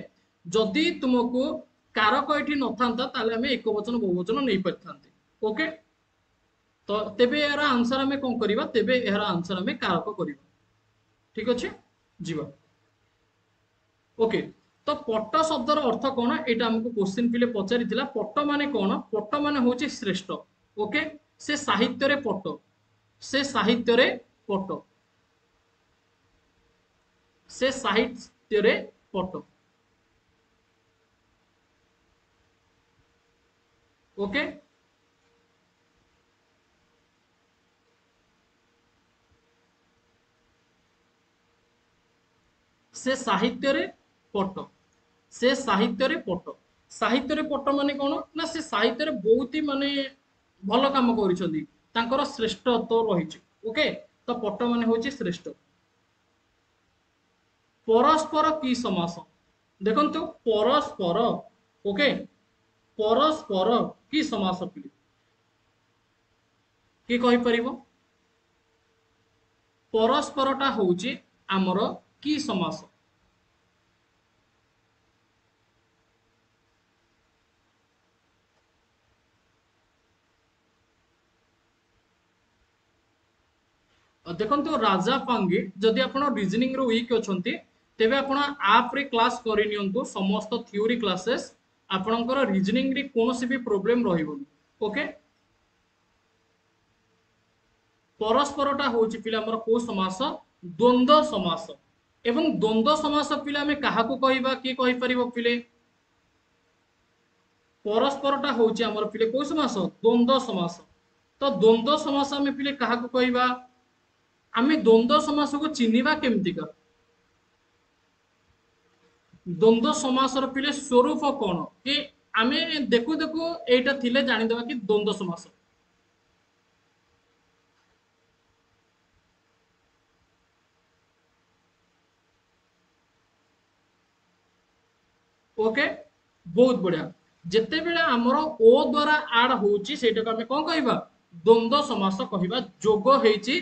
जदि तुमको कारक एठी नथांता ताले हमें एक वचन बहुवचन नै परथांते। ओके, तो तेबे यार आंसर हमें कोन करिबा, तेबे यार आंसर हमें कारक करिबा। ठीक अछि, जीवा। ओके, तो पट्ट शब्दर अर्थ कौन, एटा हमको क्वेश्चन पिले पचारिथिला। पट्ट माने कौन, पट्ट माने होचे श्रेष्ठ। ओके, से साहित्य रे पट्ट, से साहित्य रे पट्ट, से साहित्य रे पट्ट। ओके, से साहित्य रे पट से साहित्य रे पट साहित्य रे पट माने कोन ना से साहित्य रे बहुत ही माने भल काम करिसथि तांकर श्रेष्ठत्व रहिछि ओके तो पट माने होछि श्रेष्ठ परस्पर की समास देखंतु परस्पर ओके परस्पर की समास पिले की कहि परिबो परस्परटा होउछि हमर की समास देखो राजा पांगे जदि आप रिजनिंग रो वीक अछंती तेबे आपण आप रे क्लास करि नियंतु समस्त थ्योरी क्लासेस आपणकर रिजनिंग रे कोनोसी भी प्रॉब्लम रहिबोनी ओके परस्परटा होउची पिला हमर को समास द्वंद्व समास एवं द्वंद्व समास पिला हमें काहाकू कहिबा की कहि परिबो पिले परस्परटा होउची हमर पिले को समास द्वंद्व समास तो द्वंद्व समास हमें पिले काहाकू कहिबा आमे द्वंद्व समास को चिन्हिबा केमती का द्वंद्व समास र पिले स्वरूप कोन कि आमे देखु देखु एटा थिले जानि देबा कि द्वंद्व समास ओके बहुत बढ़िया जेते बेले हमर ओ द्वारा आड होउची सेटा को हमें कोन कहिबा द्वंद्व समास कहिबा जोग हेची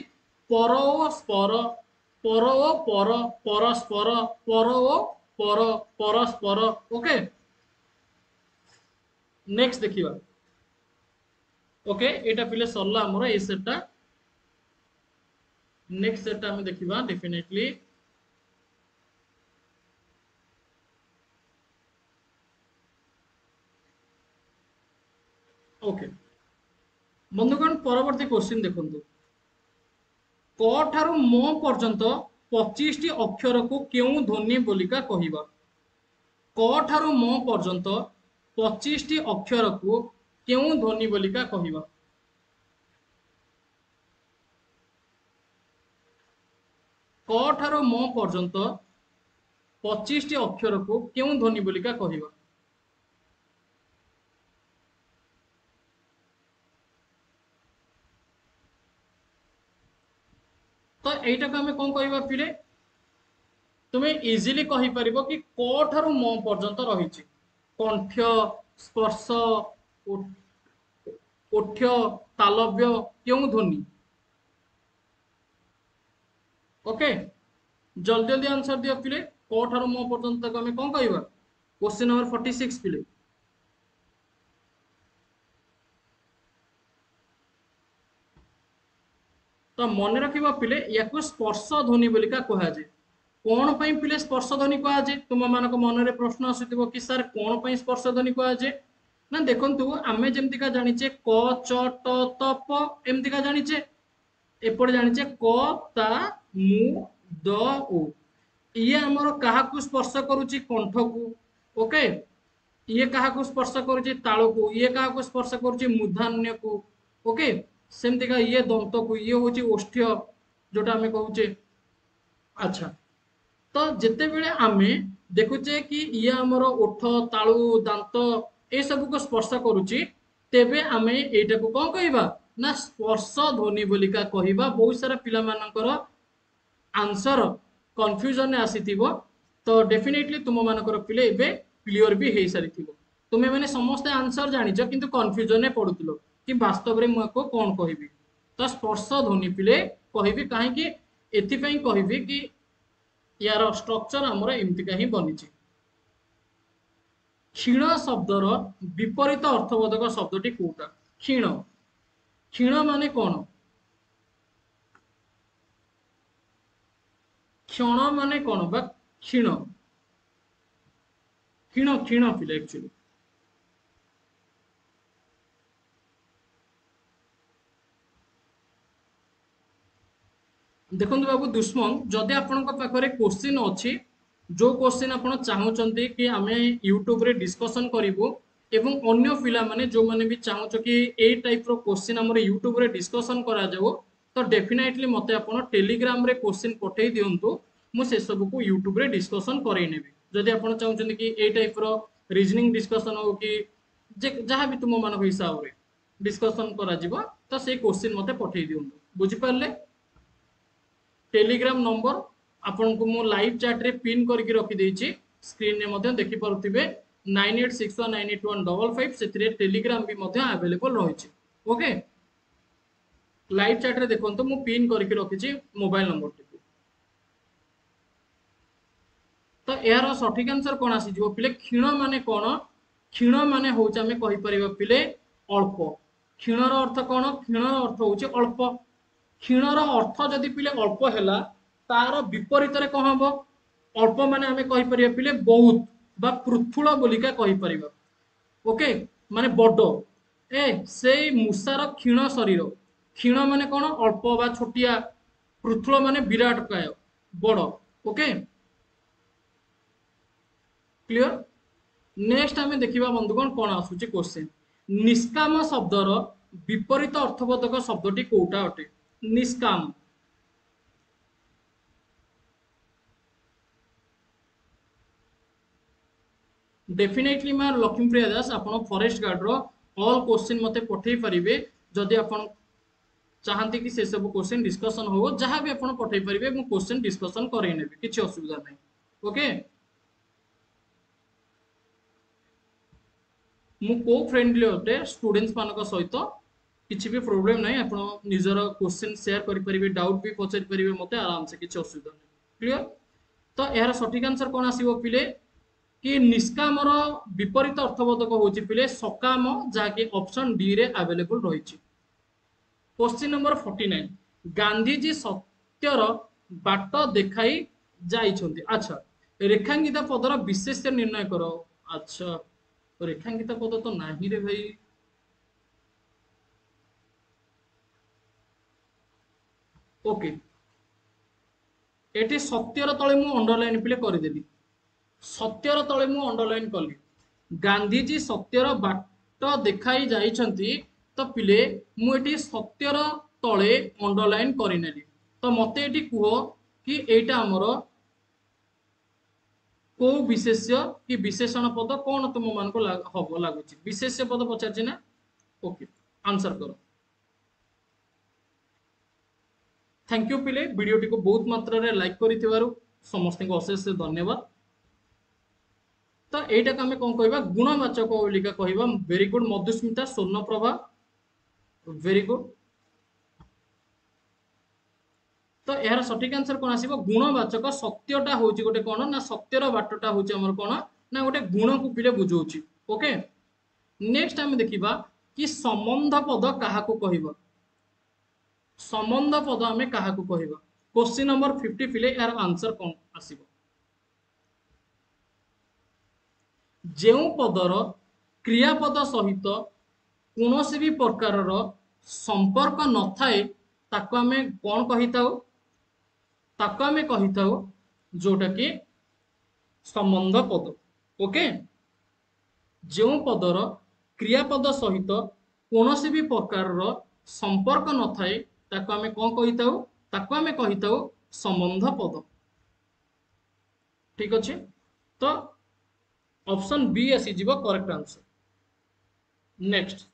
परस्पर पर ओ पर परस्पर पर ओ पर परस्पर ओके नेक्स्ट देखिबा ओके एटा पिले सरला हमर ए सेटटा नेक्स्ट सेटटा हम देखिबा डेफिनेटली ओके बंधुगण परवर्ती क्वेश्चन देखंतु क ठारू म पर्यंत 25 टी अक्षर को केउ ध्वनि बोलिका कहिबा क ठारू म पर्यंत 25 टी अक्षर को केउ ध्वनि बोलिका कहिबा क ठारू म पर्यंत 25 टी अक्षर को केउ ध्वनि बोलिका कहिबा तो एटा को हमें कोन कहिबा पिले तुमे इजीली कहि परिबो कि क ठारू म पर्यंत रहिछि कंठ स्पर्श ओठ्य तालव्य केउ ध्वनि ओके जल्दी जल्दी आंसर दियो पिले क ठारू म पर्यंत को हमें कोन कहिबा क्वेश्चन नंबर 46 पिले तो मन रखिबा पिले याको स्पर्श ध्वनि बोलिका कहा जाय कोन पई पिले स्पर्श ध्वनि कहा जाय तुम मानक मन रे प्रश्न आसीतिबो कि सर कोन पई स्पर्श ध्वनि कहा जाय ना देखंतु आमे जेमति का जानिचे क च ट त प एमति का जानिचे एपड़ जानिचे क ता मु द ओ ये हमर काहाकू स्पर्श करूची कंठ को ओके ये काहाकू स्पर्श करूची ताଳ को ये काहाकू स्पर्श करूची मूर्धान्य को ओके सेमति का ये दंत को ये होची ओष्ठ्य जोटा हमें कहूचे अच्छा तो जेते बेले आमे देखुचे कि ये हमर ओठ ताळु दांत ए सब को स्पर्श करूची तेबे आमे एटा को कोन कहिबा ना स्पर्श ध्वनि बोलिका कहिबा बहुत सारा पिला मानकर आंसर कंफ्यूजन ने आसीथिबो तो डेफिनेटली तुम मानकर पिले एबे क्लियर भी हेई सारिथिबो तुमे माने समस्त आंसर जानिछ किंतु कंफ्यूजन ने पडुतलो कि वास्तव रे मको कोन कहिबी तो स्पर्श ध्वनि पिले कहिबी काहे कि एथि पई कहिबी कि यार स्ट्रक्चर हमर एमतिका ही बनिछि क्षीण शब्दर विपरीत अर्थबोधक शब्दटी कोटा क्षीण क्षीण माने कोन क्षण माने कोन बा क्षीण क्षीण क्षीण पिले एक्चुअली देखो बाबू दुश्मन जदि आपण पाखे क्वेश्चन अच्छी जो क्वेश्चन आप चाहते कि आम यूट्यूब रे डिस्कसन करूँ एवं अन्य पिला माने जो माने भी चाहूँ कि ए टाइप रो क्वेश्चन आम यूट्यूब रे डिस्कसन करा जाओ तो डेफिनेटली मते आपण टेलीग्राम रे क्वेश्चन पठेई दियंतु मु से सब को यूट्यूब रे डिस्कशन करई नेबी जदि आपण चाहुचंदी कि ए टाइप रो रीजनिंग डिस्कशन हो कि जे जहां भी तुम मान हिसाब रे डिस्कशन करा जिवो तो से क्वेश्चन मते पठेई दियंतु बुझि पारले टेलीग्राम नंबर आपन को मु लाइव चैट रे पिन करके रखी देछि स्क्रीन रे मते देखि पारुथिबे 9861981555 सेतिरे टेलीग्राम भी मते अवेलेबल रहिछि ओके लाइव चैट रे देखंतु मु पिन करके रखिछि मोबाइल नंबर टी तो यार सठिक आंसर कौन आसीजिवो पिले क्षीण माने कौन क्षीण माने होउछ आमे कहि परिबा पिले अल्प क्षीणर अर्थ कौन क्षीणर अर्थ होउछ अल्प क्षीणर अर्थ जदि पिले अल्प हैला तार विपरीत रे कौन हबो अल्प माने आमे कहि परिबा पिले बहुत बा पृथुल बोलिका कहि परिबा ओके माने बड़ ए से मूसार क्षीण शरीर क्षीण माने कौन अल्प बा छोटिया पृथुल माने विराट काय बड़ ओके क्लियर नेक्स्ट आमे देखिबा बंधुगण कोन आसुची क्वेश्चन निष्काम शब्दर विपरीत अर्थबोधक शब्दटी कोउटा अटे निष्काम डेफिनेटली मार लक्ष्मीप्रिया दास आपण फॉरेस्ट गार्ड रो ऑल क्वेश्चन मते पठेई परिबे जदि आपण चाहंती कि से सब क्वेश्चन डिस्कशन हो जहां भी आपण पठेई परिबे मु क्वेश्चन डिस्कशन करै नेबे किछि असुविधा नै ओके मु को फ्रेंडली होते स्टूडेंट्स मानक सहित किसी भी प्रॉब्लम नहीं आप निजर क्वेश्चन शेयर करि परिबे डाउट भी पचारि परिबे मते आराम से किछि असुविधा नहीं क्लियर तो यार सठिक आंसर कोन आसीबो पिले कि निष्कामर विपरीत अर्थबोधक होची पिले सकाम जाके ऑप्शन डी रे अवेलेबल रहिछि क्वेश्चन नंबर 49 गांधी जी सत्यर बाट देखाई जाइछन्ति अच्छा रेखांकित पदर विशेष्य निर्णय करो अच्छा रेखांकित पद तो नाही रे भाई ओके एटी सत्यर तले मु अंडरलाइन पिले कर देली सत्यर तले मु अंडरलाइन कली गांधीजी सत्यर बाट देखाई जाइछन्ति तो पिले मु एटी सत्यर तले अंडरलाइन करिनेली तो मते एटी कुहो कि एटा हमरो को विशेष्य कि विशेषण पद कौन तुम मान को हम लगुच विशेष्य पद पचार ना ओके आंसर करो थैंक यू पिले वीडियो टी को बहुत मात्रा रे लाइक करिथिबारु समस्त को अशेष धन्यवाद तो एटा का हमें कोन कहबा गुणवाचक बोलिका कहबा very good Madhusmita Swarnaprabha very good तो यार सठिक आंसर कौन आसीबो गुणवाचक सत्यटा होची गोटे कोन ना सत्यर बाटटा होची हमर कोन ना गोटे गुण को पिले बुझौची ओके नेक्स्ट हम देखिबा कि संबंध पद काहा को कहबा संबंध पद हमें काहा को कहबा क्वेश्चन नंबर 50 पिले यार आंसर कौन आसीबो जेउ पदर क्रियापद सहित कोनोसी भी प्रकारर संपर्क न थाए ताको हमें कौन कहिताओ ताको हमें कहिताओ जोटा कि संबंध पद ओके जो पदर क्रियापद सहित कोनोसी भी प्रकारर संपर्क न थाए ताको हमें कौन कहिताओ ताको हमें कहिताओ संबंध पद ठीक अछि तो ऑप्शन बी आसी जीवो करेक्ट आंसर नेक्स्ट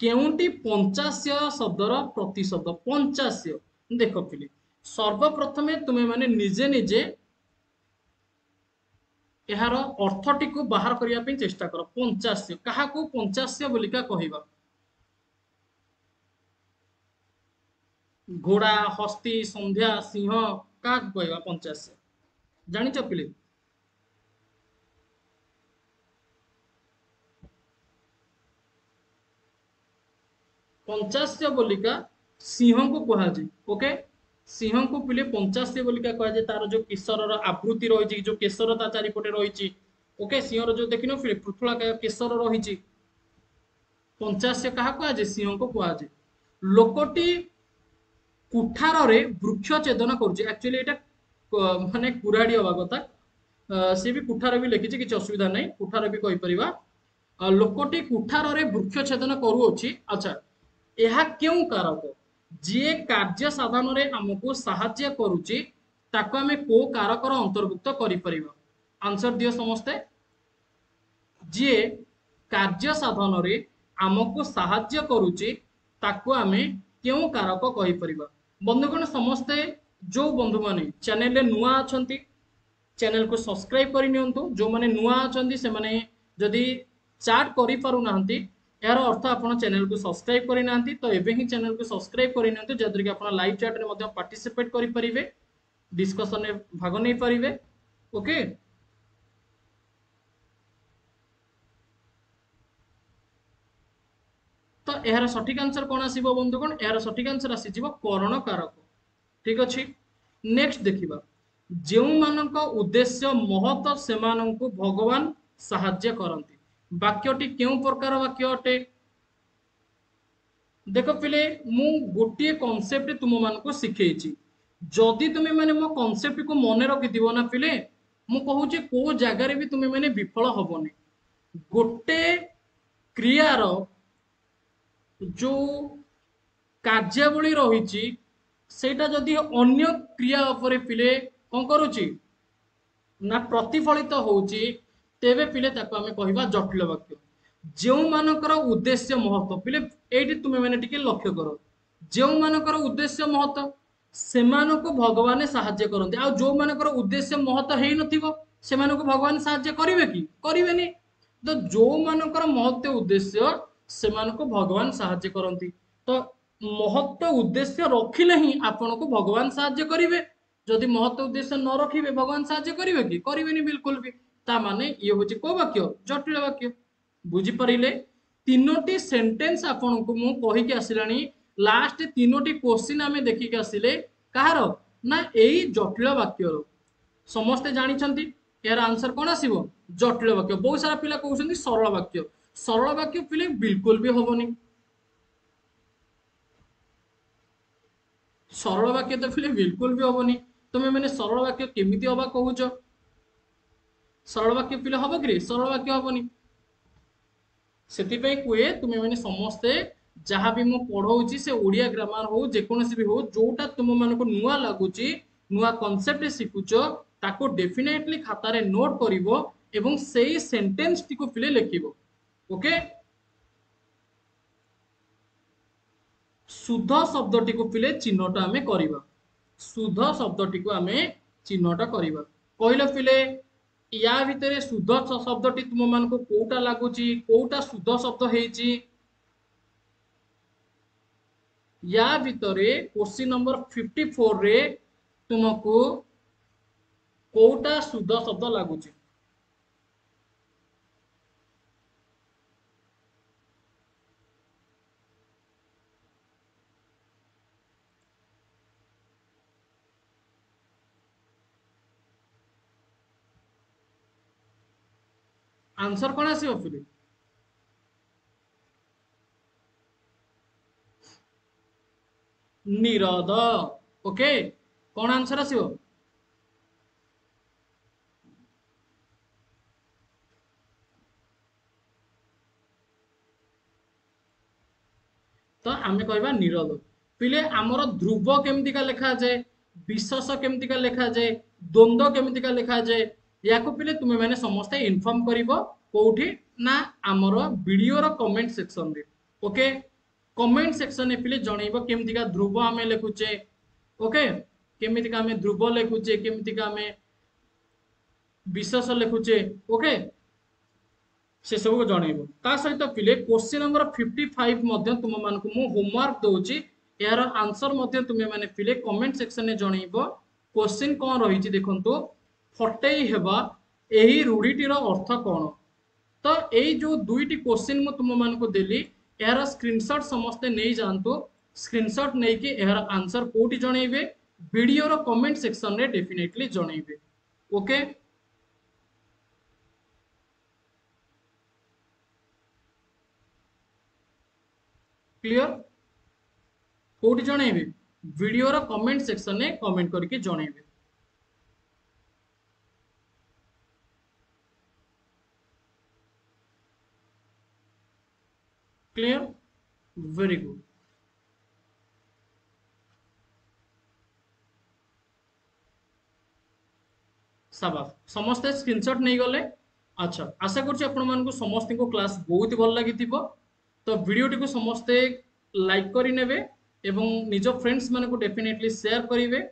केउंटी पंचास्य शब्दर प्रतिशब्द पंचास्य देख पिले सर्वप्रथमे तुमे माने निजे निजे यार अर्थटी को बाहर करिया पे चेष्टा कर पंचास्य कहा को पंचास्य बोलिका कहिबा घोड़ा हस्ती संध्या सिंह का कहबा पंचास्य जानि छ पिले पंचास्य बोलिका सिंह को कहा जाए ओके सिंह को पिले पंचास्य बोलिका कहा जाए तार जो केशर आवृत्ति रही जो केशर ता चारिपटे रही ओके सिंह जो देखिन फिर पृथुला केशर रही पंचास्य कहा कहा जाए सिंह को कहा जाए लोकटी कुठार रे वृक्ष छेदन करुचे एक्चुअली एटा माने कुराडी हवा कथा से भी कुठार भी लिखिছে किछ असुविधा नहीं कुठार भी कहि परिबा लोकटी कुठार रे वृक्ष छेदन करूछि अच्छा यह क्यों कारक जी कार्य साधन रे हमको साहाय्य करुची ताको आमे को कारकर अंतर्भुक्त करि परिबा आंसर दियो समस्ते जे कार्य साधन रे आमको साहाय्य करूची ताको आमे केउ कारक कहि परिबा बंधुगण समस्ते जो बंधु माने चैनल रे नुआ अछंती चैनल को सब्सक्राइब कर नियंतु जो माने नुआ अछंती से माने जदी चाट करि पारु नांती यार अर्थ आपण चैनल को सब्सक्राइब करि नांती तो एबे ही चैनल को सब्सक्राइब करि नियंतु जदर कि आपण लाइव चैट रे मध्ये पार्टिसिपेट करि परिबे डिस्कशन रे भाग नै परिबे ओके तो यार सठिक आंसर कौन आसीबो बंधुगण यार सठिक आंसर आसी जीवो करण कारक ठीक अछि नेक्स्ट देखिबा जेउ मानक उद्देश्य महत सेमानंकु भगवान साहाय्य करंती वाक्यटी केउ प्रकार वाक्य अटे देख पिले मु गोटे कॉन्सेप्ट तुम मानक शिखेछि जदि तुमे माने मो कॉन्सेप्ट को मने रखि दिबो ना पिले मु कहूछि को जगह रे भी तुमे माने विफल हबोनी गोटे क्रियार जो कार्यावली रही सेटा जदि अन्य क्रिया उपरे पिले कौन करुची ना प्रतिफलित होची तेबे पिले ताको आमे कहिबा जटिल वाक्य जेउ मानकर उद्देश्य महत्व पिले एठी तुमे माने टिके लक्ष्य करो जेउ मानकर उद्देश्य महत्व सेमानको भगवान साहाय्य करते आ जो मानकर उद्देश्य महत्व हेई नथिबो सेमानको भगवान साहाय्य करिवे कि करिवेनी तो जो मानकर महत्व उद्देश्य सेमानको भगवान साहाय्य करती तो महत्व उद्देश्य रखिले ही आपन को भगवान साहाय्य करिवे जदि महत्व उद्देश्य न रखिबे भगवान साहाय्य करिवे कि करिवेनी बिल्कुल भी ता माने ये होची को वाक्य जटिल वाक्य बुझी परिले तीनोटी सेंटेंस आपन को मु कहि के आसिलानी लास्ट तीनोटी क्वेश्चन आमे देखि के आसिले कहार ना एई जटिल वाक्य समस्ते जानि छंती यार आंसर कोन आसीबो जटिल वाक्य बहुत सारा पिला कहउछंती सरल वाक्य पिले बिल्कुल भी होबनी सरल वाक्य तो पिले बिल्कुल भी होबनी तुमे माने सरल वाक्य केमिति होबा कहउछ सरल वाक्य पिले होबो कि सरल वाक्य होबनी सेति पे कुए तुमे माने समस्ते जहाँ भी मु पढ़ाऊँगी से ओडिया ग्रामर हो जेकोसी भी हो जोटा तुम मान को नुआ लगुची नुआ कॉन्सेप्ट शिखुच ताको डेफिनेटली खातारे नोट करिवो एवं सेई सेंटेंस टी को पिले लिखिवो ओके शुद्ध शब्द टी को पिले चिन्हट आमे करिवो शुद्ध शब्द टी को आमे चिन्हट करिवो कहलो पिले या भितरे शुद्ध शब्द टी तुम मान को कोटा लागुची कोटा शुद्ध शब्द हेची या भितरे क्वेश्चन नंबर 54 रे तुमको कोटा शुद्ध शब्द लागुची आंसर कौन आसीबो फिर निरोध ओके कौन आंसर आसीबो तो आमे कहबा निरोध पिले आमर ध्रुव केमतिका लिखा जाए विशेष केमतिका लिखा जाए द्वंद्व केमतिका लिखा जाए याको पिले तुमे माने समस्त इन्फॉर्म करिवो कोठी ना आमर वीडियो रो कमेंट सेक्शन रे ओके कमेंट सेक्शन में पिले जणैबो केमतिका ध्रुव आमे लिखुचे ओके केमतिका आमे ध्रुव लिखुचे केमतिका आमे विशेष लिखुचे ओके से सब को जणैबो ता सहित पिले क्वेश्चन नंबर 55 मध्य तुम मान को मु होमवर्क दोची यार आंसर मध्य तुमे माने पिले कमेंट सेक्शन में जणैबो क्वेश्चन कोन रहिछि देखंतो फटई हेबा एही रूढ़ीटीर अर्थ कोन तो एई जो दुईटी क्वेश्चन मु तुम मान को देली यार स्क्रीनशॉट समस्ते नै जानतो स्क्रीनशॉट नै कि यार आंसर कोठी जणैबे वीडियो रो कमेंट सेक्शन रे डेफिनेटली जणैबे ओके क्लियर कोठी जणैबे वीडियो रो कमेंट सेक्शन में कमेंट करके जणैबे क्लियर वेरी गुड साबाफ समस्ते स्क्रीनशॉट नहीं गले। अच्छा आशा करुच्ची आपण मानक समस्त को क्लास बहुत ही भल लगी तो वीडियोटी को समस्ते लाइक करेंगे एवं निज फ्रेंड्स मान को डेफिनेटली शेयर करेंगे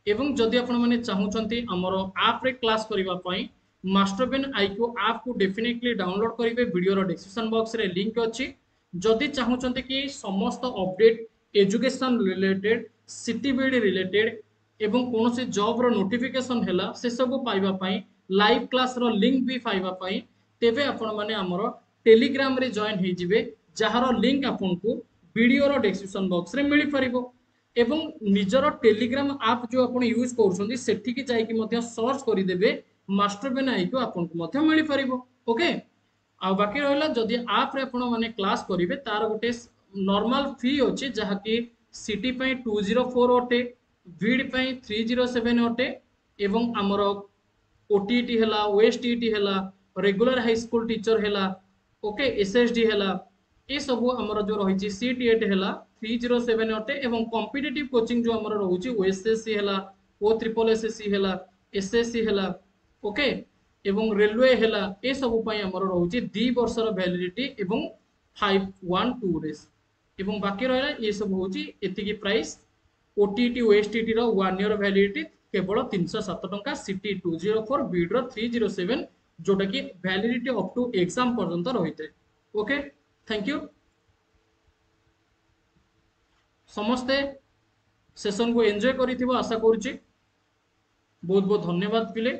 एवं जदि आपण माने चाहूचंती हमर ऐप रे क्लास करिवा पई मास्टरपेन आईक्यू ऐप को डेफिनेटली डाउनलोड करिवे वीडियो रो डिस्क्रिप्शन बॉक्स रे लिंक अछि। जदि चाहूचंती कि समस्त अपडेट एजुकेशन रिलेटेड सिटीबीडी रिलेटेड एवं कौन से जॉब रो नोटिफिकेशन हैला से सब पाइबा पई लाइव क्लास रो लिंक भी पाइबा पई तेबे आपण माने हमर टेलीग्राम रे जॉइन हे जिवे जहार लिंक आपन को वीडियो रो डिस्क्रिप्शन बॉक्स रे मिली परिबो एवं निजर टेलीग्राम आप जो आप यूज कर सेठिकी जाइकी मध्य सर्च करदेवे मास्टरपेन आईक्यू आपन को मध्य मिल पारिबो। ओके आ बाकी रहिला जदि आप रे आपण माने क्लास करिवे तार गोटे नॉर्मल फी अछि जहाकी सिटी पई 204 अटे वीड पई 307 अटे एवं हमर ओटीटी हैला ओएसटीटी हैला रेगुलर हाई स्कूल टीचर हैला ओके एसएसडी हैला ये सब हमर जो रही सीटीएट हैला 307 अटे एवं कॉम्पिटिटिव कोचिंग जो हमर रहउची ओएसएससी हैला ओ ट्रिपल एसएससी हैला एसएससी हैला ओके एवं रेलवे हैला ए सब पई हमर रहउची 2 वर्षर वैलिडिटी एवं 512 डेज एवं बाकी रहला ये सब होची एतिकी प्राइस ओटीटी ओएसटीटी रो 1 ईयर वैलिडिटी केवल 307 टंका सिटी 204 बीड रो 307 जोटा कि वैलिडिटी अप टू एग्जाम पर्यंत रहिते। ओके थैंक यू समस्ते सेशन को एंजॉय करिथिबो आशा करूची बहुत बहुत धन्यवाद पिले।